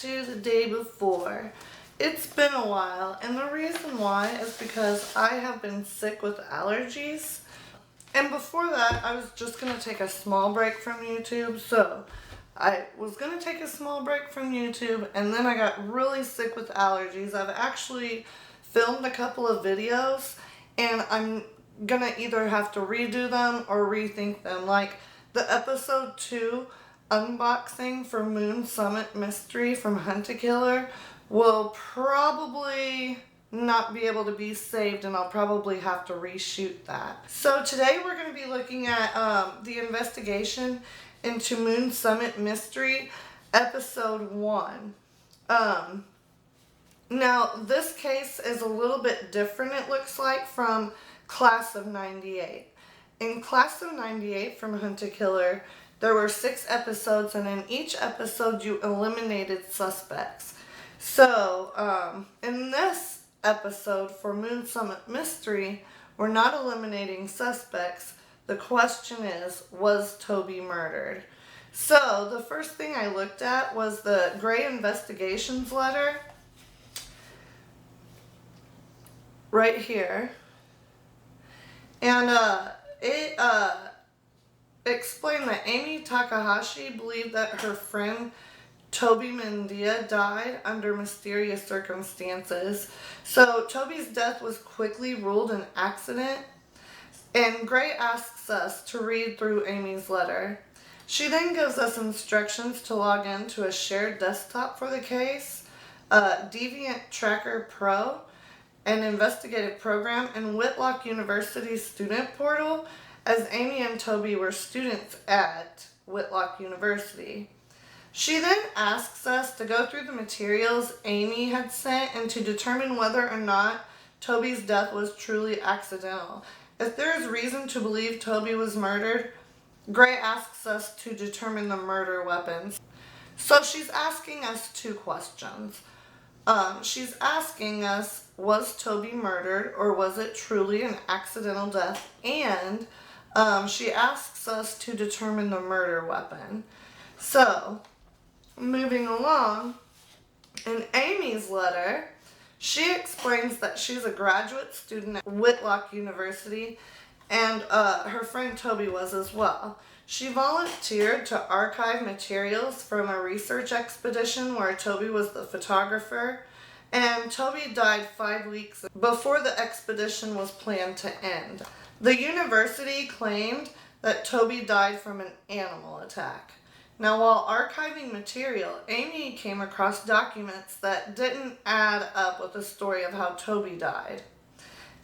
to the day before. It's been a while, and the reason why is because I have been sick with allergies. And before that, I was just going to take a small break from YouTube. So I was going to take a small break from YouTube, and then I got really sick with allergies. I've actually filmed a couple of videos, and I'm going to either have to redo them or rethink them. Like the episode 2 unboxing for Moon Summit Mystery from Hunt-A-Killer will probably not be able to be saved, and I'll probably have to reshoot that. So today we're going to be looking at the investigation into Moon Summit Mystery, episode 1. Now this case is a little bit different, it looks like, from Class of 98. In Class of 98 from Hunt-A-Killer, there were 6 episodes, and in each episode you eliminated suspects. So, in this episode for Moon Summit Mystery, we're not eliminating suspects. The question is, was Toby murdered? So, the first thing I looked at was the Gray Investigations letter. Right here. And, it explained that Amy Takahashi believed that her friend Toby Murdered died under mysterious circumstances. So Toby's death was quickly ruled an accident, and Gray asks us to read through Amy's letter. She then gives us instructions to log in to a shared desktop for the case, Deviant Tracker Pro, an investigative program, and Whitlock University's student portal, as Amy and Toby were students at Whitlock University. She then asks us to go through the materials Amy had sent and to determine whether or not Toby's death was truly accidental. If there is reason to believe Toby was murdered, Gray asks us to determine the murder weapons. So she's asking us 2 questions. She's asking us, was Toby murdered, or was it truly an accidental death? And she asks us to determine the murder weapon. So, moving along, in Amy's letter, she explains that she's a graduate student at Whitlock University, and her friend Toby was as well. She volunteered to archive materials from a research expedition where Toby was the photographer, and Toby died 5 weeks before the expedition was planned to end. The university claimed that Toby died from an animal attack. Now, while archiving material, Amy came across documents that didn't add up with the story of how Toby died.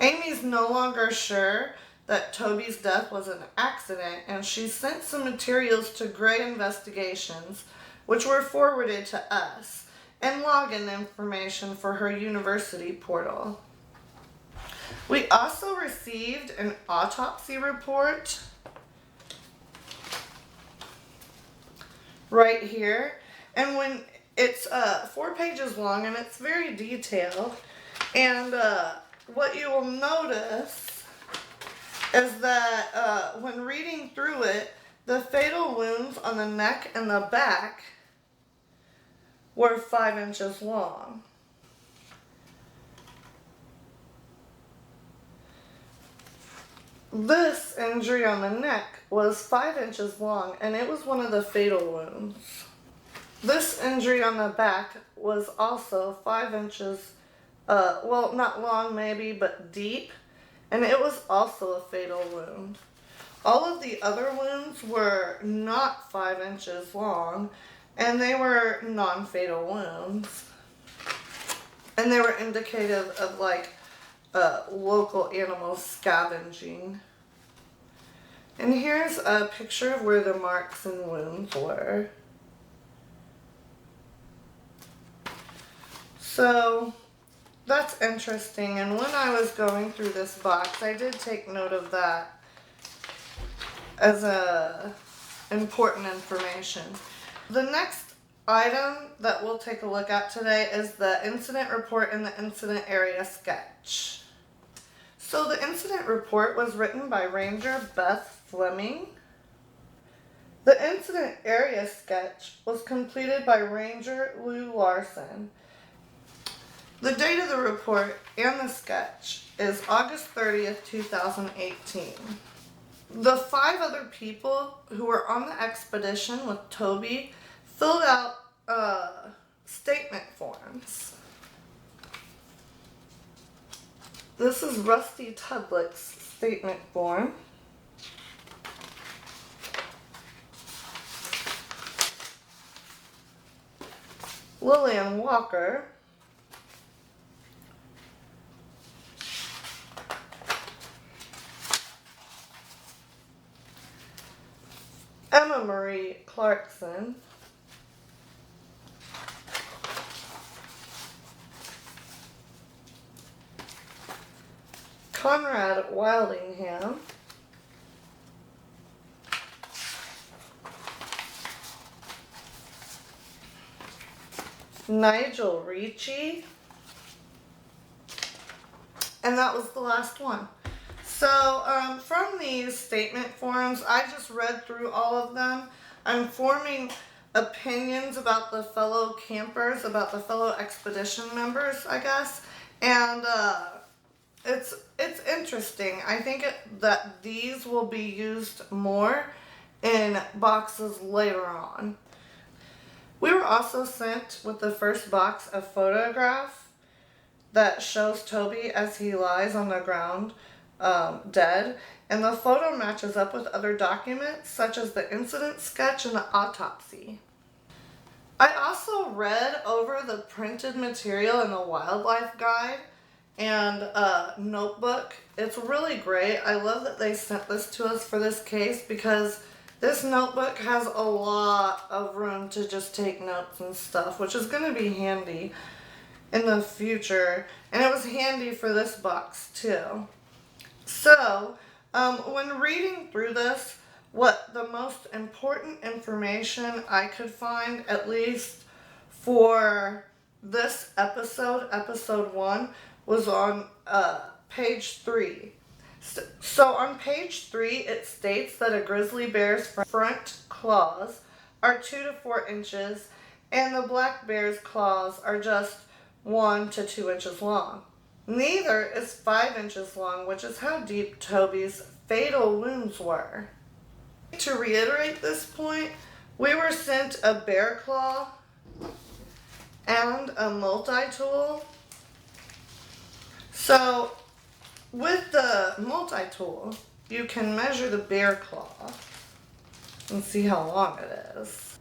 Amy's no longer sure that Toby's death was an accident, and she sent some materials to Gray Investigations, which were forwarded to us, and login information for her university portal. We also received an autopsy report right here, and when it's 4 pages long, and it's very detailed, and what you will notice is that when reading through it, the fatal wounds on the neck and the back were 5 inches long. This injury on the neck was 5 inches long, and it was one of the fatal wounds. This injury on the back was also 5 inches, well, not long maybe, but deep, and it was also a fatal wound. All of the other wounds were not 5 inches long, and they were non-fatal wounds. And they were indicative of, like, local animals scavenging. And here's a picture of where the marks and wounds were. So that's interesting, and when I was going through this box, I did take note of that as important information. The next item that we'll take a look at today is the incident report and the incident area sketch. So the incident report was written by Ranger Beth Fleming. The incident area sketch was completed by Ranger Lou Larson. The date of the report and the sketch is August 30th, 2018. The 5 other people who were on the expedition with Toby filled out statement forms. This is Rusty Tudlick's statement form. Lillian Walker. Emma Marie Clarkson. Conrad Wildingham. Nigel Ricci. And that was the last one. So from these statement forms, I just read through all of them. I'm forming opinions about the fellow campers, about the fellow expedition members, I guess. And it's interesting. I think that these will be used more in boxes later on. We were also sent with the first box a photograph that shows Toby as he lies on the ground dead, and the photo matches up with other documents such as the incident sketch and the autopsy. I also read over the printed material in the wildlife guide and notebook. It's really great. I love that they sent this to us for this case because this notebook has a lot of room to just take notes and stuff, which is going to be handy in the future. And it was handy for this box too. So, when reading through this, what the most important information I could find, at least for this episode, episode 1, was on page 3. So on page 3, it states that a grizzly bear's front claws are 2 to 4 inches, and the black bear's claws are just 1 to 2 inches long. Neither is 5 inches long, which is how deep Toby's fatal wounds were. To reiterate this point, we were sent a bear claw and a multi-tool. So with the multi-tool, you can measure the bear claw and see how long it is.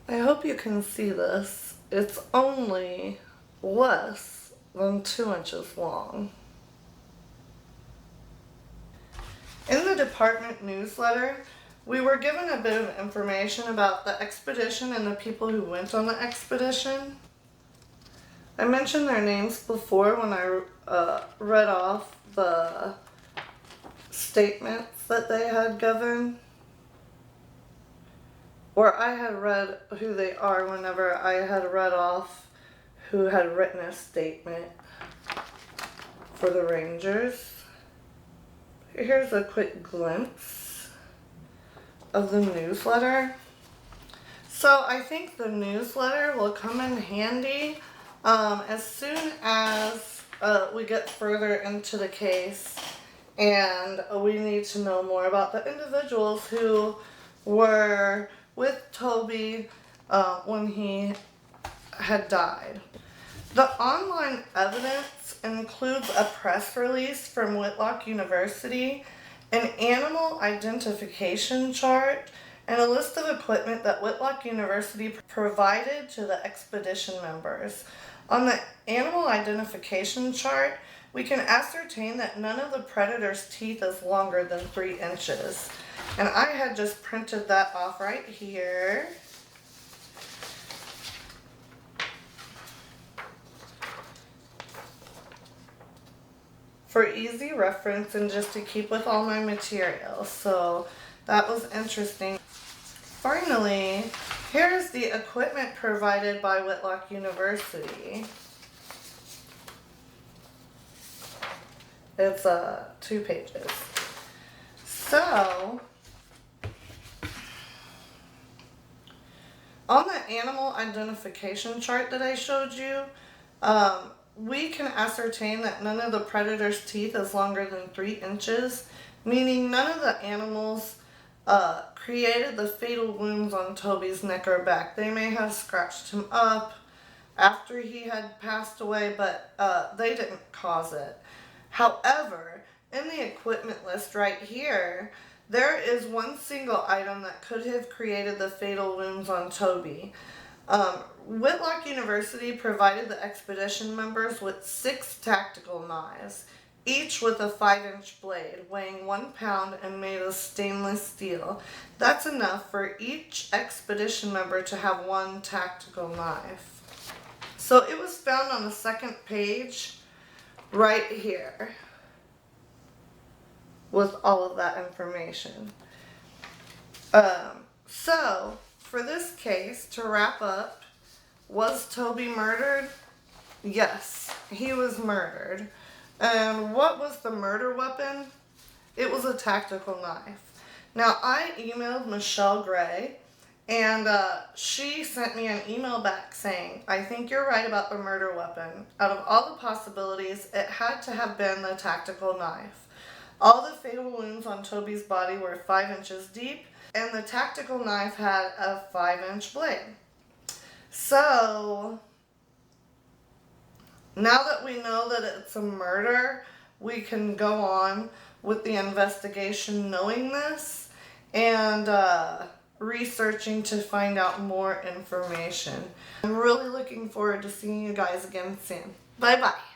I hope you can see this. It's only less than 2 inches long. In the department newsletter, we were given a bit of information about the expedition and the people who went on the expedition. I mentioned their names before when I read off the statements that they had given. Or I had read who they are whenever I had read off who had written a statement for the Rangers. Here's a quick glimpse of the newsletter. So I think the newsletter will come in handy as soon as we get further into the case and we need to know more about the individuals who were with Toby when he had died. The online evidence includes a press release from Whitlock University, an animal identification chart, and a list of equipment that Whitlock University provided to the expedition members. On the animal identification chart, we can ascertain that none of the predator's teeth is longer than 3 inches. And I had just printed that off right here. For easy reference and just to keep with all my materials. So that was interesting. Finally, here's the equipment provided by Whitlock University. It's 2 pages. So animal identification chart that I showed you, we can ascertain that none of the predator's teeth is longer than 3 inches, meaning none of the animals created the fatal wounds on Toby's neck or back. They may have scratched him up after he had passed away, but they didn't cause it. However, in the equipment list right here, there is one single item that could have created the fatal wounds on Toby. Whitlock University provided the expedition members with 6 tactical knives, each with a 5-inch blade, weighing 1 pound and made of stainless steel. That's enough for each expedition member to have 1 tactical knife. So it was found on the second page right here with all of that information. So for this case, to wrap up, was Toby murdered? Yes, he was murdered. And what was the murder weapon? It was a tactical knife. Now, I emailed Michelle Gray, and she sent me an email back saying, I think you're right about the murder weapon. Out of all the possibilities, it had to have been the tactical knife. All the fatal wounds on Toby's body were 5 inches deep, and the tactical knife had a 5-inch blade. So, now that we know that it's a murder, we can go on with the investigation knowing this and researching to find out more information. I'm really looking forward to seeing you guys again soon. Bye-bye.